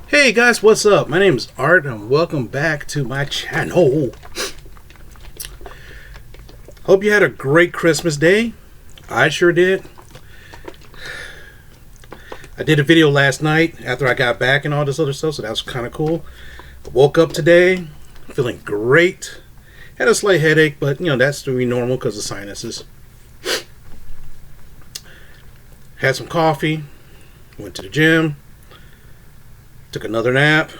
Hey guys, what's up? My name is Art and welcome back to my channel. Hope you had a great Christmas day. I sure did. I did a video last night after I got back and all this other stuff, so that was kind of cool. I woke up today feeling great. Had a slight headache, but that's to be normal because of sinuses. Had some coffee, went to the gym. Took another nap.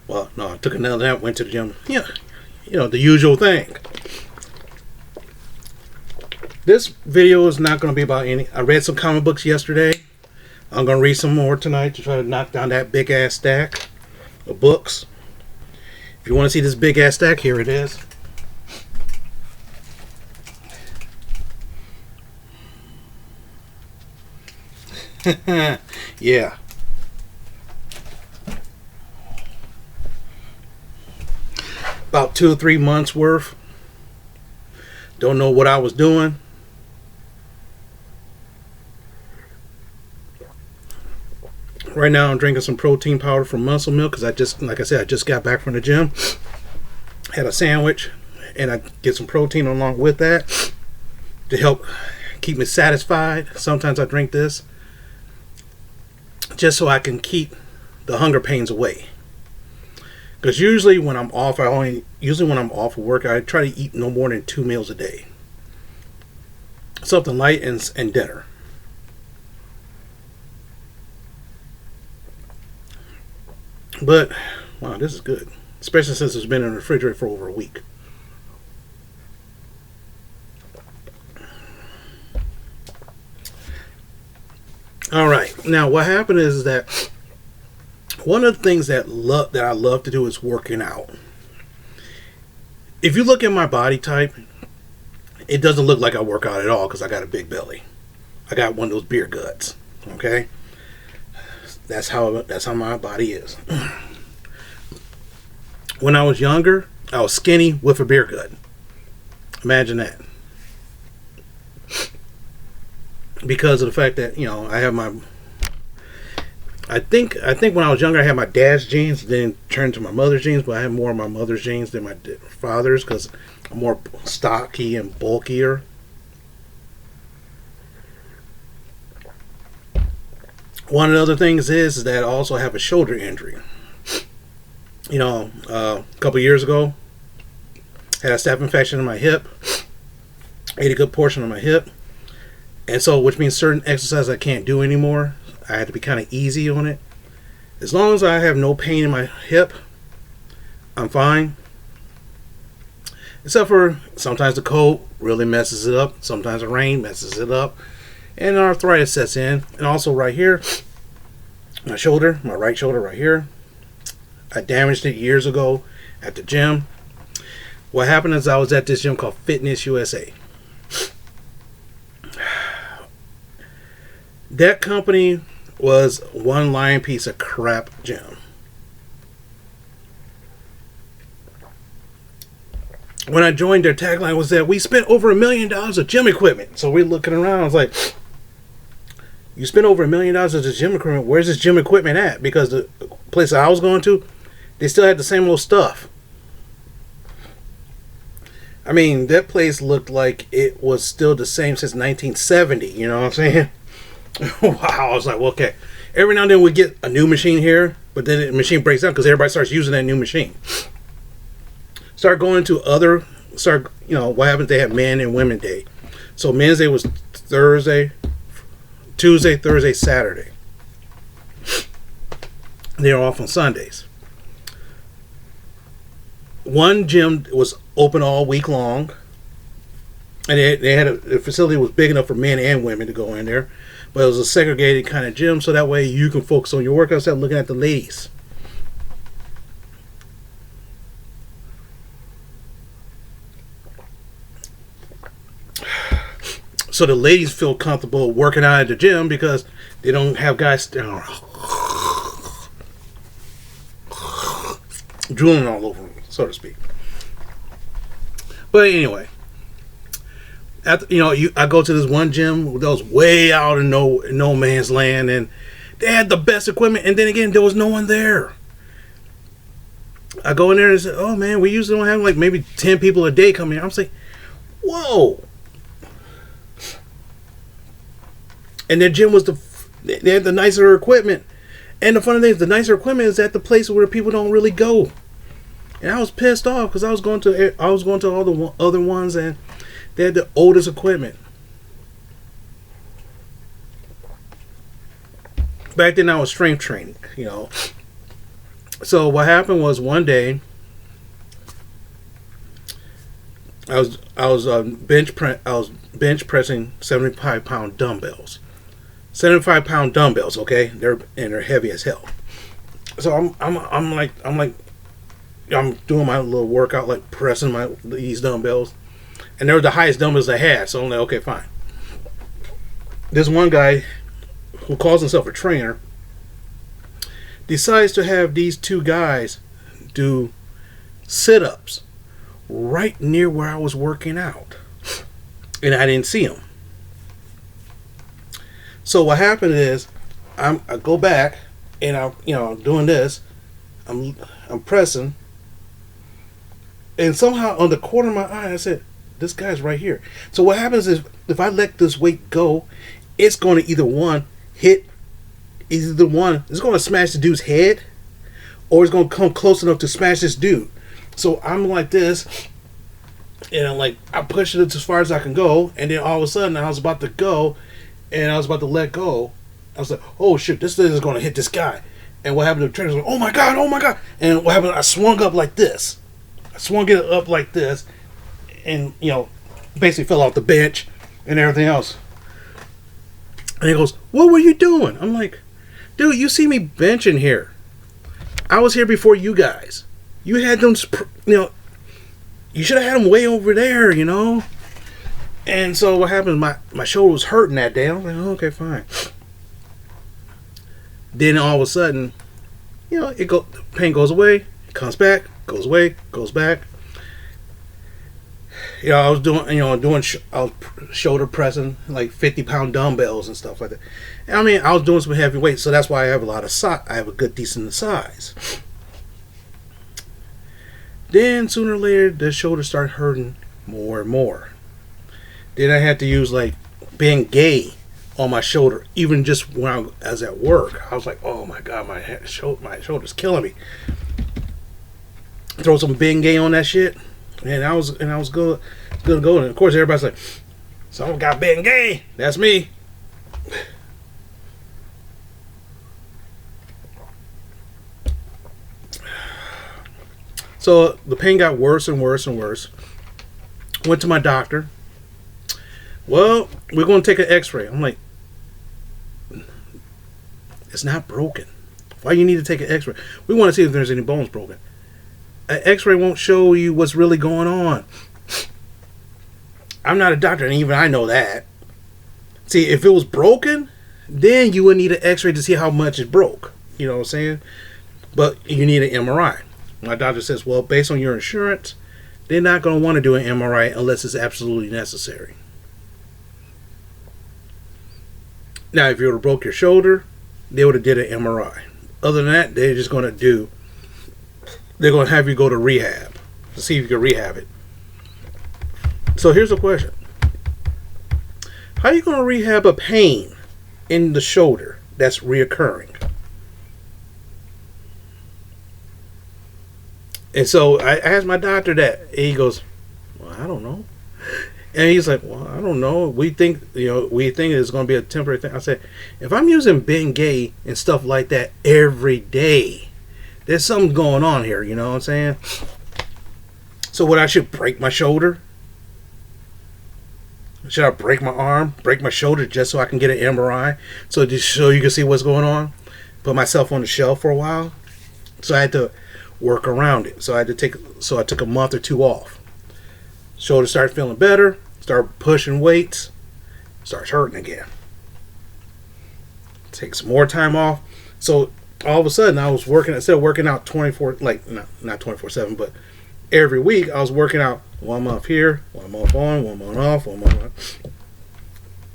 Well, no, I took another nap, went to the gym. Yeah, the usual thing. This video is not going to be about any... I read some comic books yesterday. I'm going to read some more tonight to try to knock down that big ass stack of books. If you want to see this big ass stack, here it is. Yeah. About 2 or 3 months worth. Don't know what I was doing. Right now I'm drinking some protein powder from Muscle Milk because like I said, I just got back from the gym. Had a sandwich and I get some protein along with that to help keep me satisfied. Sometimes I drink this just so I can keep the hunger pains away. Because usually when I'm off of work, I try to eat no more than 2 meals a day. Something light and dinner. But, wow, this is good. Especially since it's been in the refrigerator for over a week. Alright, now what happened is that one of the things that I love to do is working out. If you look at my body type, it doesn't look like I work out at all because I got a big belly. I got one of those beer guts. Okay, that's how my body is. When I was younger, I was skinny with a beer gut. Imagine that. Because of the fact that I have my. I think when I was younger, I had my dad's genes, then turned to my mother's genes, but I had more of my mother's genes than my father's because I'm more stocky and bulkier. One of the other things is that I also have a shoulder injury. A couple years ago, had a staph infection in my hip, ate a good portion of my hip, and so which means certain exercises I can't do anymore. I had to be kind of easy on it. As long as I have no pain in my hip, I'm fine. Except for sometimes the cold really messes it up. Sometimes the rain messes it up. And arthritis sets in. And also right here, my shoulder, my right shoulder right here. I damaged it years ago at the gym. What happened is I was at this gym called Fitness USA. That company was one lying piece of crap gym. When I joined, their tagline was that we spent over $1 million of gym equipment. So we're looking around. I was like, you spent over $1 million of the gym equipment. Where's this gym equipment at? Because the place I was going to, they still had the same old stuff. I mean, that place looked like it was still the same since 1970. You know what I'm saying? Wow, I was like, well, okay. Every now and then we get a new machine here, but then the machine breaks down because everybody starts using that new machine. What happens? They have men and women day. So men's day was Thursday, Tuesday, Thursday, Saturday. They're off on Sundays. One gym was open all week long, and they had the facility was big enough for men and women to go in there. But it was a segregated kind of gym, so that way you can focus on your workouts instead of looking at the ladies. So the ladies feel comfortable working out at the gym because they don't have guys drooling all over them, so to speak. But anyway, I go to this one gym that was way out in no man's land, and They had the best equipment, and then again, there was no one there. I go in there and say, "Oh man, we usually don't have like maybe 10 people a day come here." I'm saying, "Whoa!" And their gym was they had the nicer equipment, and the funny thing is, the nicer equipment is at the place where people don't really go. And I was pissed off because I was going to all the other ones, and they had the oldest equipment. Back then, I was strength training, you know. So what happened was one day, I was bench pressing 75-pound dumbbells, 75-pound dumbbells. Okay, they're heavy as hell. So I'm doing my little workout, like pressing these dumbbells, and they were the highest dumbbells I had. So I'm like, okay, fine. This one guy who calls himself a trainer decides to have these two guys do sit-ups right near where I was working out, and I didn't see them. So what happened is, I go back and I'm doing this. I'm pressing. And somehow on the corner of my eye, I said, this guy's right here. So what happens is, if I let this weight go, it's going to it's going to smash the dude's head, or it's going to come close enough to smash this dude. So I'm like this, and I push it as far as I can go, and then all of a sudden I was about to go, and I was about to let go. I was like, oh shit, this thing is going to hit this guy. And what happened to the trainer was like, oh my god. And what happened, I swung up like this. I swung it up like this, and basically fell off the bench and everything else. And he goes, what were you doing? I'm like, dude, you see me benching here. I was here before you guys. You had them, you should have had them way over there, And so what happened, my shoulder was hurting that day. I'm like, oh, okay, fine. Then all of a sudden, the pain goes away, it comes back, goes away, goes back. I was I was shoulder pressing like 50-pound dumbbells and stuff like that. And I was doing some heavy weights, so that's why I have a lot of size. I have a good decent size. Then sooner or later, the shoulder started hurting more and more. Then I had to use like Bengay on my shoulder, even just when I was at work. I was like, oh my god, my shoulder's killing me. Throw some Bengay on that shit, and I was good to go. And of course, everybody's like, someone got Bengay. That's me. So the pain got worse and worse and worse. Went to my doctor. Well, we're going to take an x-ray. I'm like, it's not broken. Why you need to take an x-ray? We want to see if there's any bones broken. An x-ray won't show you what's really going on. I'm not a doctor, and even I know that. See, if it was broken, then you would need an x-ray to see how much it broke. You know what I'm saying? But you need an MRI. My doctor says, well, based on your insurance, they're not going to want to do an MRI unless it's absolutely necessary. Now, if you would have broke your shoulder, they would have did an MRI. Other than that, they're going to have you go to rehab to see if you can rehab it. So here's the question. How are you going to rehab a pain in the shoulder that's reoccurring? And so I asked my doctor that, and he goes, well, I don't know. And he's like, well, I don't know. We think it's going to be a temporary thing. I said, if I'm using Bengay and stuff like that every day, there's something going on here. You know what I'm saying? So what, I should break my shoulder? Should I break my arm, break my shoulder just so I can get an MRI? So you can see what's going on? Put myself on the shelf for a while? So I had to work around it. So I took a month or two off. Shoulder started feeling better, started pushing weights, starts hurting again. Take some more time off. So all of a sudden I was working, instead of working out 24, like not 24/7, but every week I was working out 1 month here, 1 month on, 1 month off, 1 month on.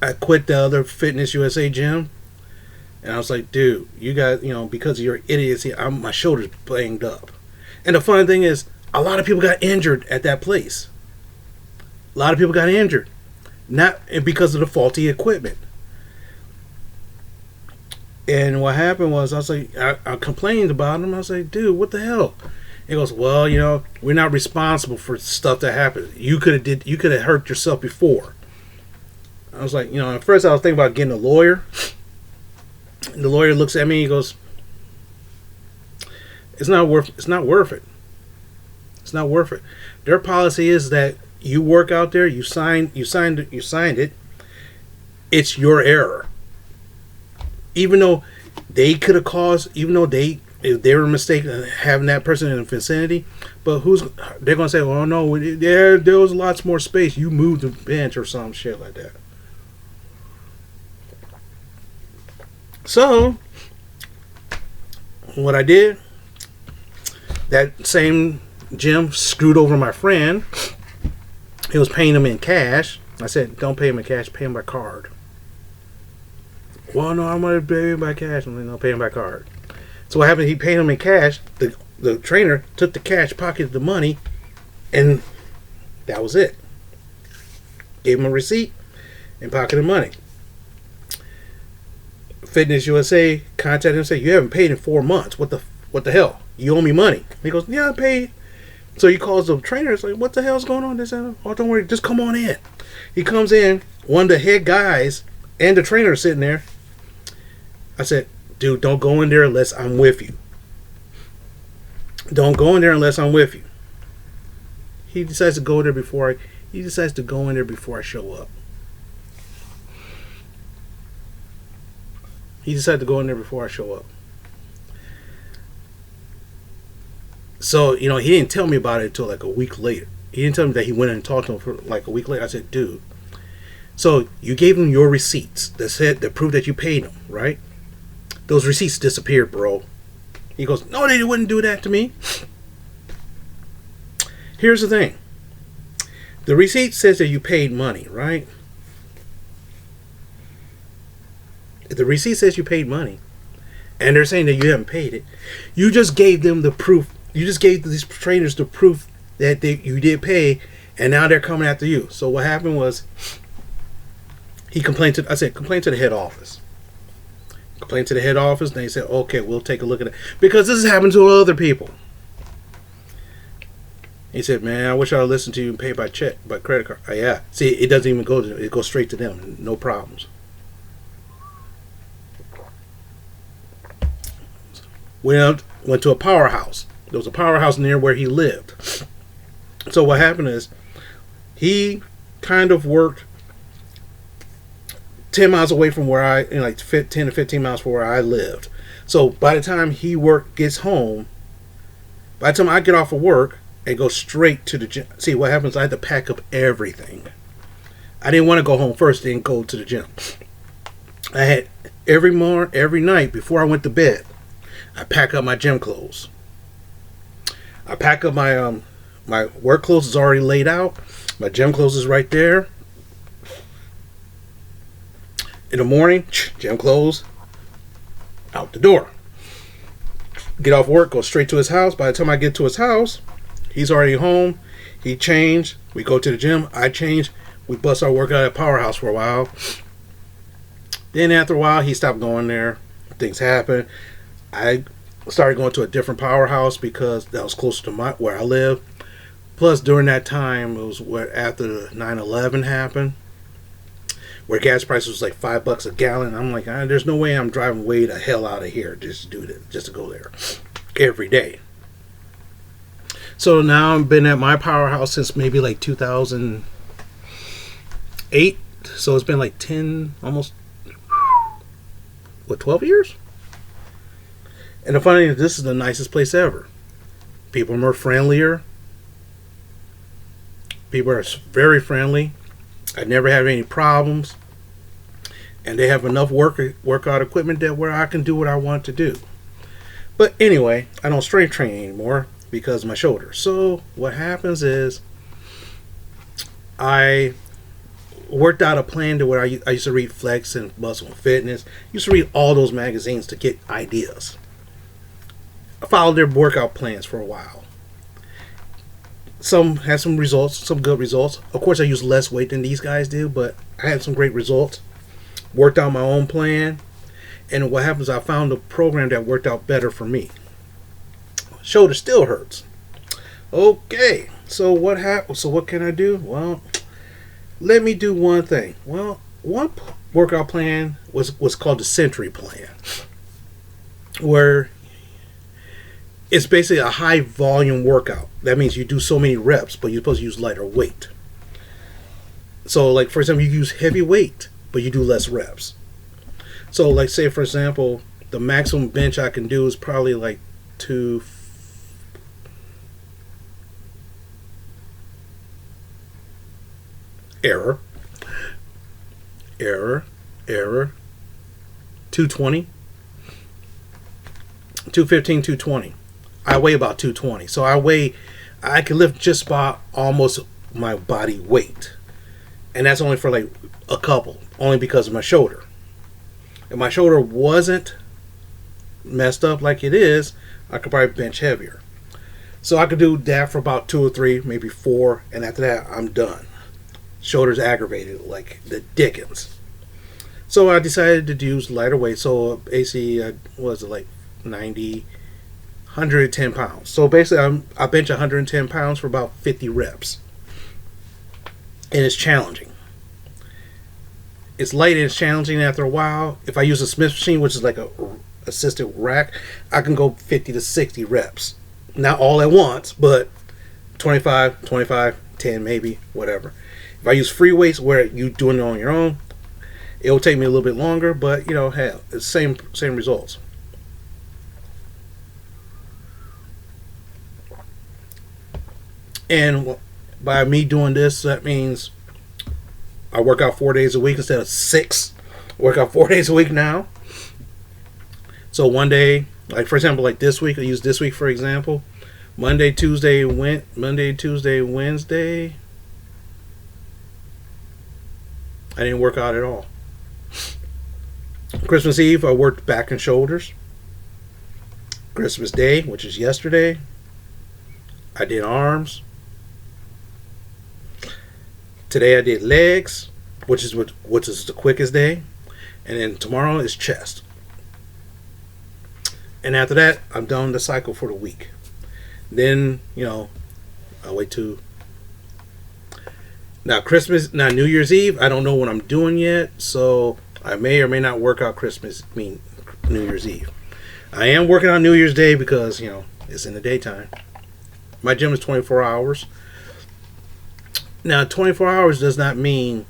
I quit the other Fitness USA gym, And I was like, dude, you guys, because of your idiocy, my shoulder's banged up. And the funny thing is, a lot of people got injured at that place. A lot of people got injured, not because of the faulty equipment. And what happened was, I was like, I complained about him. I was like, dude, what the hell? He goes, well, we're not responsible for stuff that happened. You could have hurt yourself before. I was like, at first I was thinking about getting a lawyer. And the lawyer looks at me. He goes, it's not worth it. It's not worth it. Their policy is that you work out there, you signed it. It's your error. Even though they could have caused, if they were mistaken having that person in the vicinity, but they're gonna say, oh no, there was lots more space. You moved the bench or some shit like that. So what I did, that same gym screwed over my friend. He was paying him in cash. I said, don't pay him in cash, pay him by card. Well, no, I'm going to pay him by cash. I'm like, no, pay him by card. So what happened, he paid him in cash. The trainer took the cash, pocketed the money, and that was it. Gave him a receipt and pocketed money. Fitness USA contacted him and said, you haven't paid in 4 months. What the hell? You owe me money. He goes, yeah, I paid. So he calls the trainer. It's like, what the hell's going on? They said, oh, don't worry, just come on in. He comes in. One of the head guys and the trainer are sitting there. I said, dude, don't go in there unless I'm with you. Don't go in there unless I'm with you. He decides to go in there before I show up. He decided to go in there before I show up. So, he didn't tell me about it until like a week later. He didn't tell me that he went in and talked to him for like a week later. I said, dude, so you gave him your receipts that proved that you paid him, right? Those receipts disappeared, bro. He goes, no, they wouldn't do that to me. Here's the thing. The receipt says that you paid money, right? If the receipt says you paid money, and they're saying that you haven't paid it, you just gave them the proof. You just gave these trainers the proof that you did pay, and now they're coming after you. So what happened was, complained to the head office. Complained to the head office, and they said, okay, we'll take a look at it. Because this has happened to other people. He said, man, I wish I would listen to you and pay by check, by credit card. Yeah. See, it doesn't even go to them. It goes straight to them. No problems. Went to a powerhouse. There was a powerhouse near where he lived. So what happened is, he kind of worked 10 miles away from where 10 to 15 miles from where I lived. So by the time gets home, by the time I get off of work and go straight to the gym. See, what happens, I had to pack up everything. I didn't want to go home first, then go to the gym. I had every night before I went to bed, I pack up my gym clothes. I pack up my my work clothes is already laid out. My gym clothes is right there. In the morning, gym clothes out the door. Get off work, go straight to his house. By the time I get to his house, he's already home. He changed. We go to the gym. I change. We bust our workout at Powerhouse for a while. Then after a while, he stopped going there. Things happen. I started going to a different Powerhouse because that was closer to where I live. Plus, during that time, it was after the 9/11 happened, where gas prices was like $5 a gallon. I'm like, there's no way I'm driving way the hell out of here just to go there every day. So now I've been at my Powerhouse since maybe like 2008. So it's been like 10, almost 12 years? And the funny thing is, this is the nicest place ever. People are more friendlier. People are very friendly. I never have any problems. And they have enough workout equipment that where I can do what I want to do. But anyway, I don't strength train anymore because of my shoulder. So what happens is, I worked out a plan to where I used to read Flex and Muscle and Fitness. Used to read all those magazines to get ideas. I followed their workout plans for a while. Some had some results, some good results. Of course, I used less weight than these guys do, but I had some great results. Worked out my own plan, and what happens, I found a program that worked out better for me. Shoulder still hurts. Okay, so what happened? So what can I do? Well, let me do one thing. Well, one workout plan was called the Century Plan, where it's basically a high volume workout. That means you do so many reps, but you're supposed to use lighter weight. So, like, for example, you use heavy weight, but you do less reps. So, like, say, for example, the maximum bench I can do is probably like error, 220, 215, 220. I weigh about 220. So I can lift just about almost my body weight. And that's only for like a couple, only because of my shoulder. If my shoulder wasn't messed up like it is, I could probably bench heavier. So I could do that for about 2 or 3, maybe 4, and after that, I'm done. Shoulder's aggravated like the dickens. So I decided to use lighter weight. So basically, was it like 90, 110 pounds. So basically, I bench 110 pounds for about 50 reps. And it's challenging. It's light and it's challenging after a while. If I use a Smith machine, which is like a assisted rack, I can go 50 to 60 reps. Not all at once, but 25, 10 maybe, whatever. If I use free weights where you doing it on your own, it will take me a little bit longer, but you know, hell, it's same results. And by me doing this, that means I work out 4 days a week instead of 6. I work out 4 days a week now. So one day, like for example, like this week, I use this week for example. Monday, Tuesday, Wednesday. I didn't work out at all. Christmas Eve, I worked back and shoulders. Christmas Day, which is yesterday, I did arms. Today I did legs, which is the quickest day, and then tomorrow is chest. And after that, I'm done the cycle for the week. Then, you know, I wait to now New Year's Eve. I don't know what I'm doing yet, so I may or may not work out New Year's Eve. I am working on New Year's Day because, you know, it's in the daytime. My gym is 24 hours. Now, 24 hours does not mean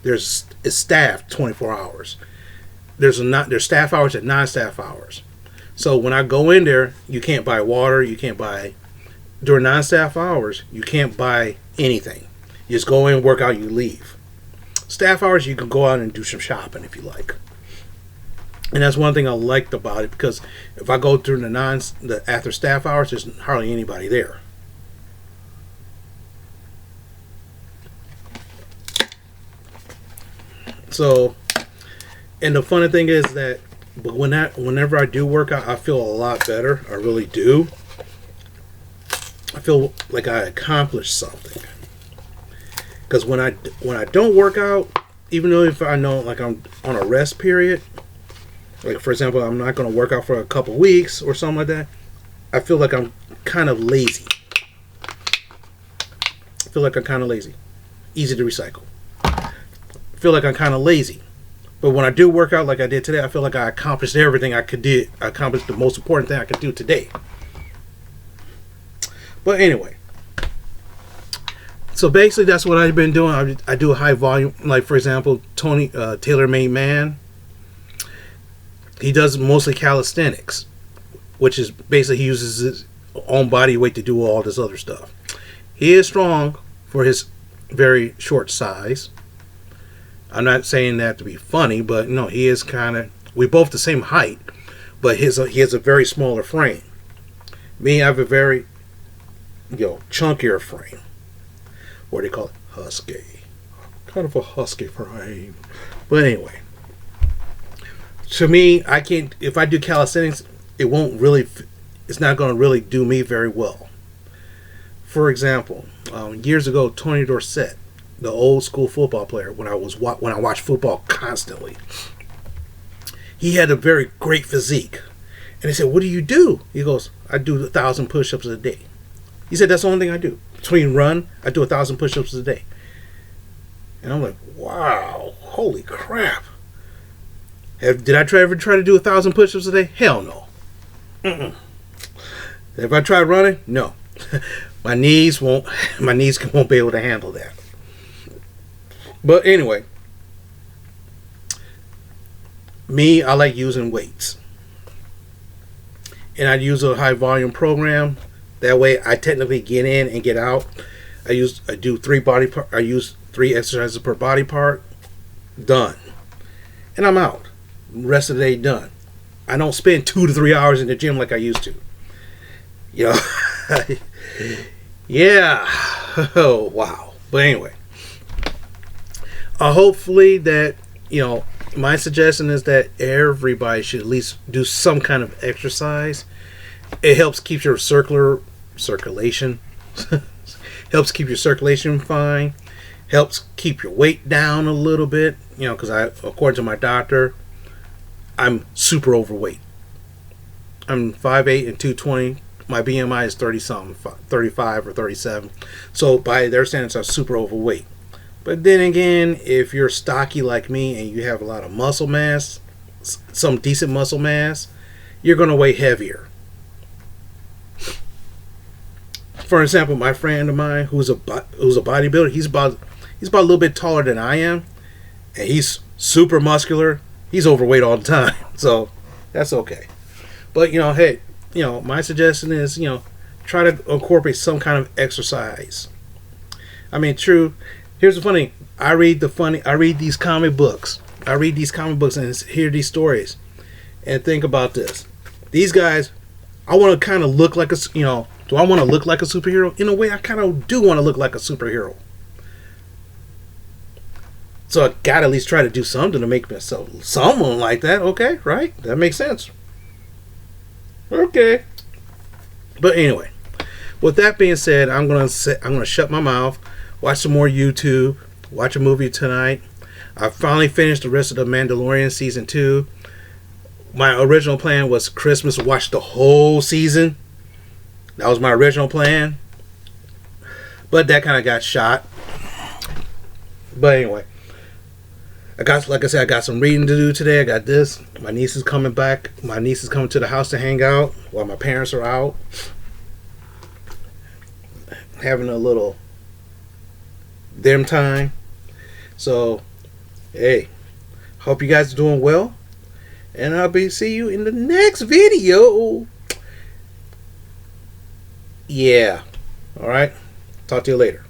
it's staffed 24 hours. There's staff hours and non-staff hours. So when I go in there, you can't buy water. You can't buy, during non-staff hours, you can't buy anything. You just go in, work out, you leave. Staff hours, you can go out and do some shopping if you like. And that's one thing I liked about it, because if I go during the after staff hours, there's hardly anybody there. So, and the funny thing is that, but whenever I do work out, I feel a lot better. I really do. I feel like I accomplished something. Because when I don't work out, even though if I know like I'm on a rest period, like for example, I'm not going to work out for a couple weeks or something like that, I feel like I'm kind of lazy. Easy to recycle. I feel like I'm kind of lazy. But when I do work out like I did today, I feel like I accomplished everything I could do. I accomplished the most important thing I could do today. But anyway. So basically that's what I've been doing. I do a high volume, like for example, Taylor Made Man. He does mostly calisthenics, which is basically he uses his own body weight to do all this other stuff. He is strong for his very short size. I'm not saying that to be funny, but no, he is kind of, we're both the same height, but he has a very smaller frame. Me, I have a very, chunkier frame. What do they call it? Husky. Kind of a husky frame. But anyway, to me, I can't. If I do calisthenics, it won't really. It's not going to really do me very well. For example, years ago, Tony Dorsett, the old school football player, when I watched football constantly, he had a very great physique. And they said, "What do you do?" He goes, "I do 1,000 push-ups a day." He said, "That's the only thing I do. Between run, I do 1,000 push-ups a day." And I'm like, "Wow, holy crap!" Did I ever try to do 1,000 push-ups a day? Hell no. Mm-mm. If I try running, no. My knees won't be able to handle that. But anyway, me, I like using weights. And I use a high volume program. That way I technically get in and get out. I use 3 exercises per body part. Done. And I'm out. Rest of the day done. I don't spend 2 to 3 hours in the gym like I used to. You know. Yeah. Oh, wow. But anyway. Hopefully that, my suggestion is that everybody should at least do some kind of exercise. It helps keep your circulation helps keep your circulation fine, helps keep your weight down a little bit, because according to my doctor, I'm super overweight. I'm 5'8" and 220. My BMI is 30 something, 35 or 37. So by their standards, I'm super overweight. But then again, if you're stocky like me and you have a lot of muscle mass, some decent muscle mass, you're going to weigh heavier. For example, my friend of mine who's a bodybuilder, he's about a little bit taller than I am, and he's super muscular. He's overweight all the time, so that's okay. But hey, my suggestion is try to incorporate some kind of exercise. I mean, true. Here's the funny. I read these comic books. And hear these stories, and think about this. These guys, I want to kind of look like do I want to look like a superhero? In a way, I kind of do want to look like a superhero. So I gotta at least try to do something to make myself someone like that. Okay, right? That makes sense. Okay. But anyway, with that being said, I'm gonna shut my mouth. Watch some more YouTube. Watch a movie tonight. I finally finished the rest of The Mandalorian season 2. My original plan was Christmas, watch the whole season. That was my original plan. But that kind of got shot. But anyway, I got some reading to do today. I got this. My niece is coming back. My niece is coming to the house to hang out while my parents are out. Having a little them time. So, hey, hope you guys are doing well. And I'll see you in the next video. Yeah. Alright. Talk to you later.